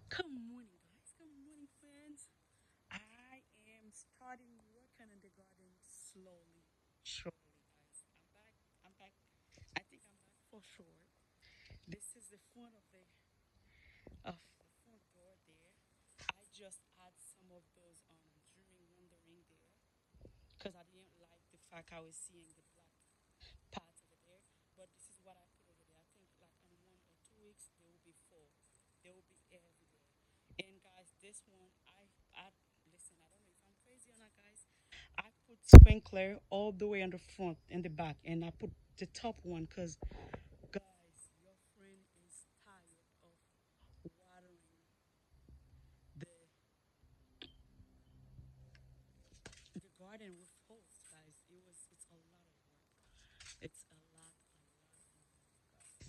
Good morning, guys. Good morning, friends. I am starting working in the garden slowly, surely, guys. I'm back. I'm back. I think I'm back for sure. This is the front of the front door there. I just add some of those during rendering there because I didn't like the fact I was seeing the black parts over there. But this is what I put over there. I think like in 1 or 2 weeks they will be full. They will be everywhere. And guys, this one I listen. I don't know if I'm crazy or not, guys. I put sprinkler all the way on the front and the back, and I put the top one because guys, your friend is tired of watering the the garden with hose, guys. It's a lot of work. It's a lot of work, guys.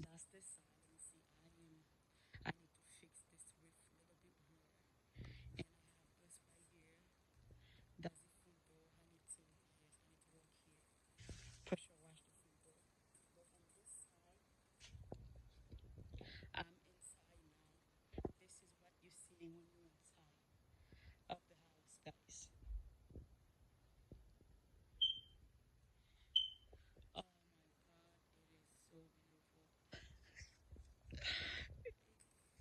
That's the side. Let me see. I need to fix this width a little bit more. And I have this right here. That's the front door. Yes, I need to work here. Pressure wash the front door. But on this side, I'm inside now. This is what you're seeing when you're inside of the house, guys. Oh my God, it is so beautiful.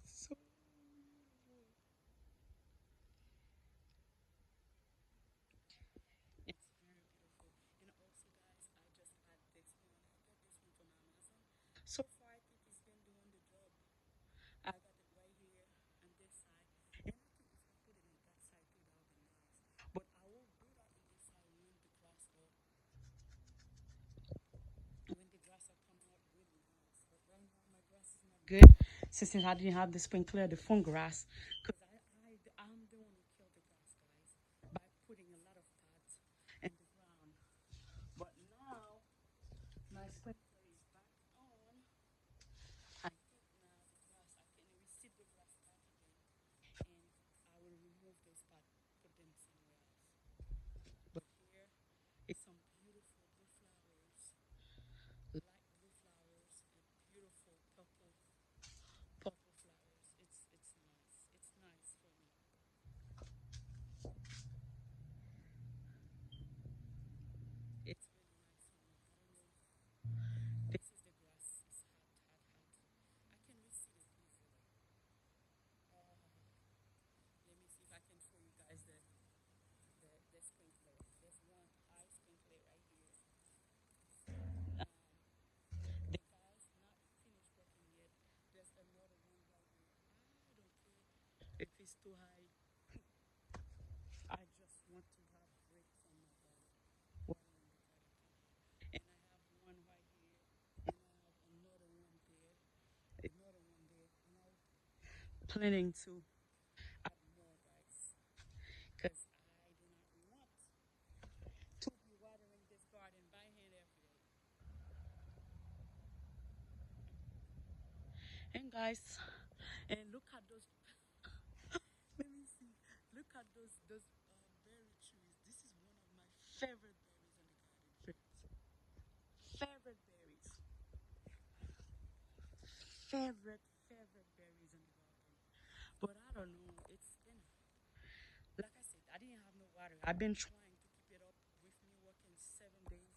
So beautiful. It's very beautiful. And also, guys, I just got this one. I got this one from Amazon. So far, I think it's been doing the job. I got it right here on this side. And I think if I put it on that side too, that would be nice. But I will do that on this side when the grass are coming up really nice. But right now, my grass is not good since I didn't have the sprinkler, the phone grass. Because I'm the one who killed the grass, guys, by putting a lot of pots in the ground. But now, my sprinkler is back on. I think now the grass, I can reseed the grass back again, and I will remove those pots, put them somewhere else. But here is some beautiful blue flowers, light blue flowers, and beautiful purple flowers. It's nice. It's nice for me. It's really nice for me. I don't know. This is the grass. It's hot, hot, hot. I can reseed it easily. Let me see if I can show you guys the sprinkler. There's one high sprinkler right here. Um, the guy's not finished working yet. There's another one right here. I don't care if it's too high. I just want to have breaks on my garden, watering the garden from here. And I have one right here, and I have another one there, another one there, and I'm planning to add more, guys, because I do not want to be watering this garden by hand every day. And guys, and look at those. Let me see. Look at those berry trees. This is one of my favorite berries in the garden. Favorite berries. Favorite berries in the garden. But I don't know. It's been like I said. I didn't have no water. I've been trying to keep it up with me working 7 days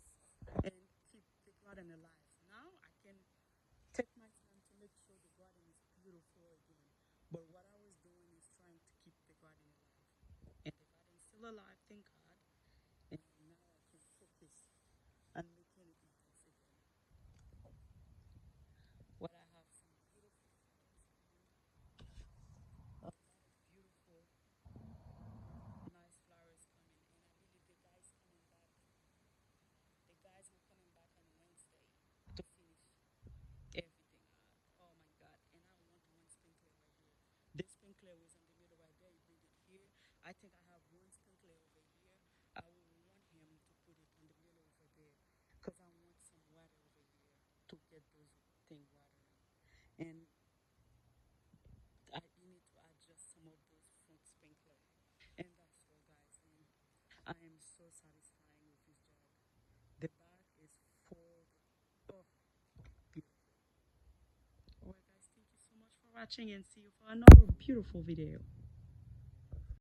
and keep the garden alive. Now I can take my time to make sure the garden is beautiful again. But what I was doing is trying to keep the garden alive. And the garden's still alive, thank God. And now I can focus on making it nice again. What I have some beautiful flowers coming, a lot of beautiful, nice flowers coming. And I believe the guy's coming back. The guys will coming back on Wednesday to finish everything. Oh my God. And I want one sprinkler right here. This sprinkler was in the middle right there. You bring it here. I think I have one sprinkler over here. I will want him to put it in the middle over there because I want some water over here to get those thing watering. And you need to adjust some of those front sprinkler. And that's all, guys. And I am so satisfying with this job. The back is full. Oh, beautiful. watching and see you for another beautiful video.